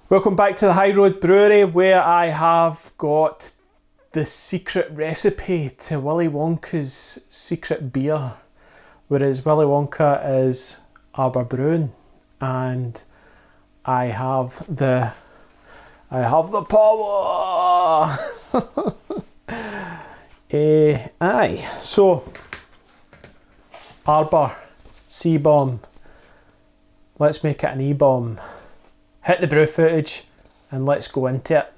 Welcome back to the High Road Brewery, where I have got the secret recipe to Willy Wonka's secret beer. Whereas Willy Wonka is Arbor brewing, and I have the power. So Arbor C-bomb. Let's make it an E-bomb. Hit the brew footage and let's go into it.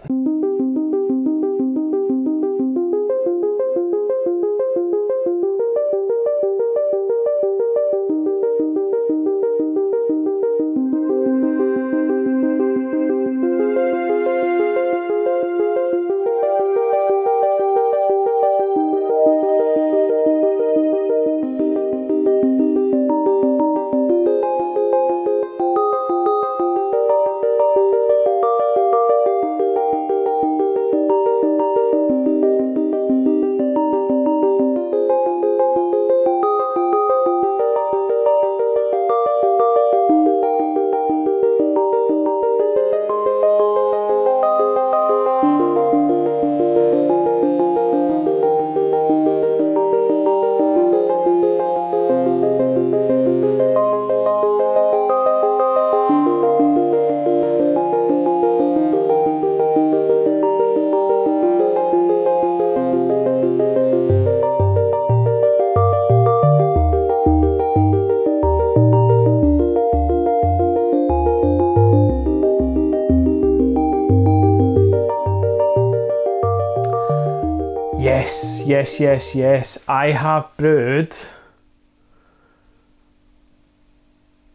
Yes. I have brewed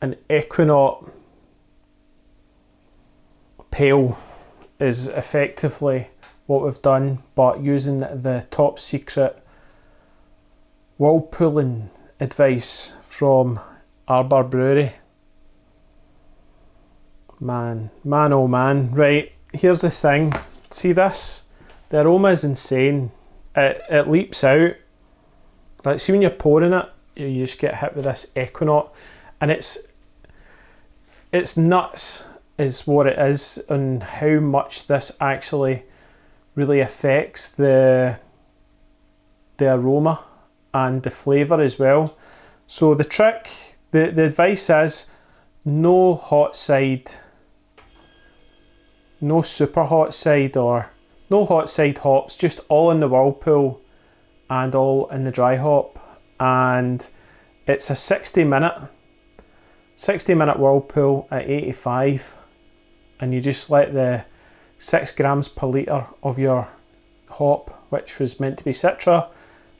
an Ekuanot pale is effectively what we've done, but using the top secret Whirlpooling advice from Arbor Brewery. Man, oh man. Right, here's the thing. See this? The aroma is insane. It leaps out. Like, see when you're pouring it, you just get hit with this Ekuanot, and it's nuts is what it is, and how much this actually really affects the aroma and the flavour as well. So the trick, the advice is no hot side, no super hot side, or no hot side hops, just all in the Whirlpool and all in the dry hop. And it's a 60 minute Whirlpool at 85, and you just let the 6 grams per litre of your hop, which was meant to be Citra,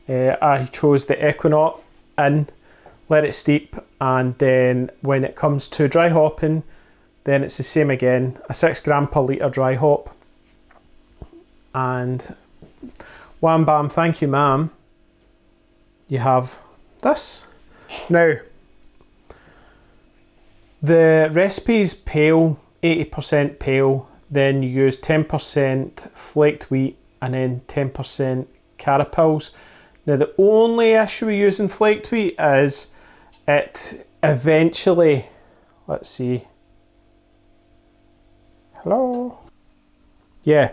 I chose the Ekuanot in, let it steep, and then when it comes to dry hopping, then it's the same again, a 6 gram per litre dry hop. And wham bam, thank you ma'am, you have this. Now, the recipe's pale, 80% pale, then you use 10% flaked wheat and then 10% Carapils. Now the only issue with using flaked wheat is it eventually, let's see, hello? Yeah.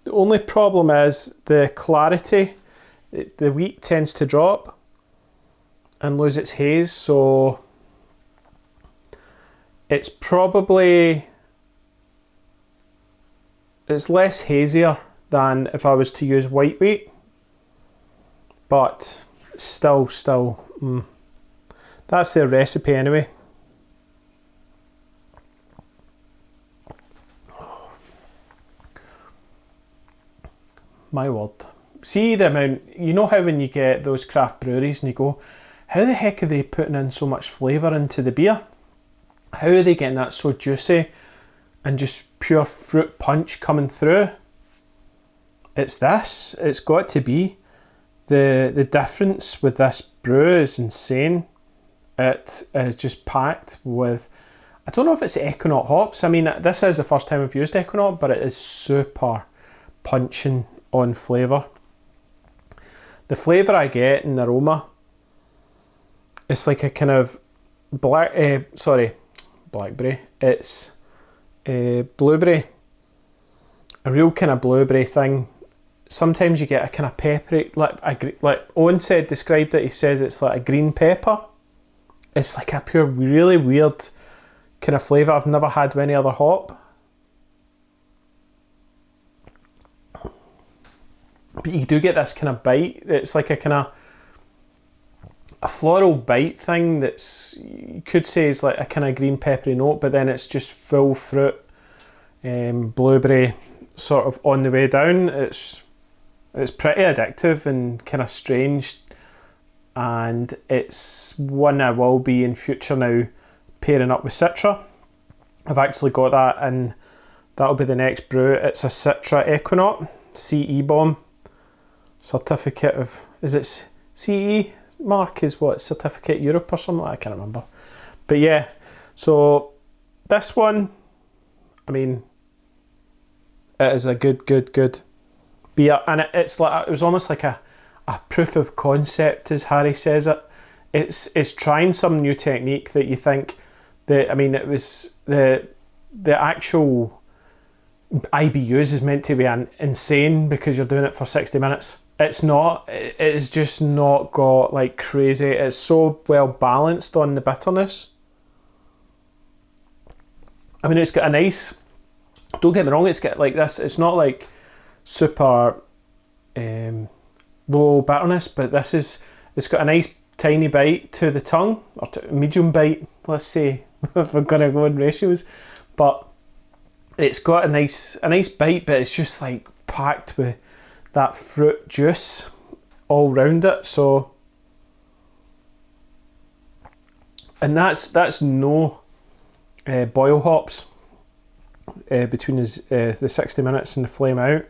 The only problem is the clarity. The wheat tends to drop and lose its haze, so it's less hazier than if I was to use white wheat, but still, that's their recipe anyway. My word. See the amount, you know how when you get those craft breweries and you go, how the heck are they putting in so much flavour into the beer? How are they getting that so juicy and just pure fruit punch coming through? It's this. It's got to be. The difference with this brew is insane. It is just packed with, I don't know if it's Ekuanot hops. I mean, this is the first time I've used Ekuanot, but it is super punching on flavour. The flavour I get in Aroma, it's like a kind of blackberry. It's blueberry. A real kind of blueberry thing. Sometimes you get a kind of peppery, like Owen said, described it, he says it's like a green pepper. It's like a pure, really weird kind of flavour. I've never had with any other hop. But you do get this kind of bite. It's like a kind of a floral bite thing that's, you could say is like a kind of green peppery note, but then it's just full fruit, blueberry sort of on the way down. It's pretty addictive and kind of strange, and it's one I will be in future now pairing up with Citra. I've actually got that, and that'll be the next brew. It's a Citra Ekuanot CE bomb certificate of, is it CE mark is what, certificate Europe or something? I can't remember. But yeah, so this one, I mean, it is a good beer, and it's like, it was almost like a proof of concept, as Harry says it. It's trying some new technique that you think that, I mean, it was the actual IBUs is meant to be insane because you're doing it for 60 minutes. It's not. It's just not got like crazy. It's so well balanced on the bitterness. I mean, it's got a nice, don't get me wrong, it's got like this, it's not like super low bitterness, but it's got a nice tiny bite to the tongue, or medium bite, let's say, if we're going to go in ratios. But it's got a nice bite, but it's just like packed with that fruit juice all round it. So, and that's no boil hops between the 60 minutes and the flame out.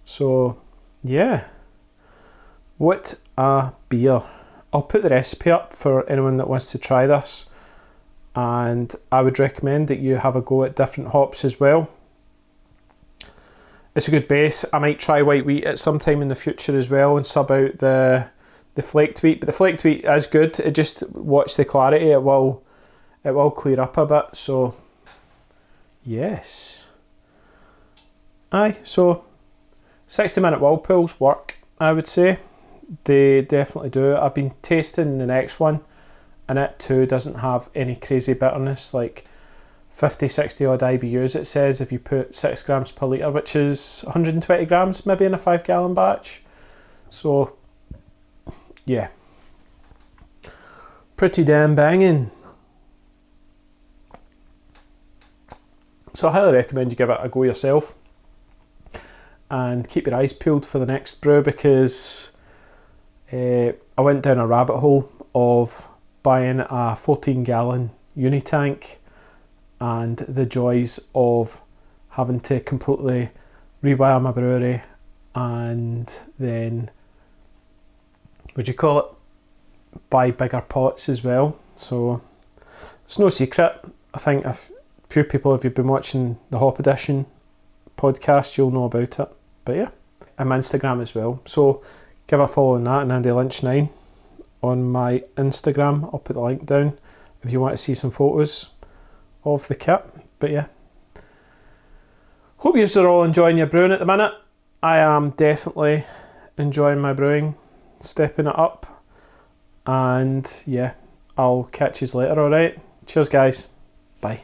So yeah, what a beer. I'll put the recipe up for anyone that wants to try this, and I would recommend that you have a go at different hops as well. It's a good base. I might try white wheat at some time in the future as well and sub out the flaked wheat, but the flaked wheat is good. It just, watch the clarity, it will clear up a bit. So yes, aye, so 60-minute whirlpools work, I would say. They definitely do. I've been tasting the next one, and it too doesn't have any crazy bitterness, like 50-60 odd IBUs it says if you put 6 grams per litre, which is 120 grams maybe in a 5 gallon batch. So yeah, pretty damn banging. So I highly recommend you give it a go yourself, and keep your eyes peeled for the next brew, because I went down a rabbit hole of buying a 14 gallon uni tank, and the joys of having to completely rewire my brewery, and then, would you call it, buy bigger pots as well. So it's no secret. I think a few people, if you've been watching the Hop Edition podcast, you'll know about it. But yeah, I'm Instagram as well, so give a follow on that, and Andy Lynch 9 on my Instagram. I'll put the link down if you want to see some photos of the kit. But yeah, hope you are all enjoying your brewing at the minute. I am definitely enjoying my brewing, stepping it up, and yeah, I'll catch you later. Alright, cheers guys, bye.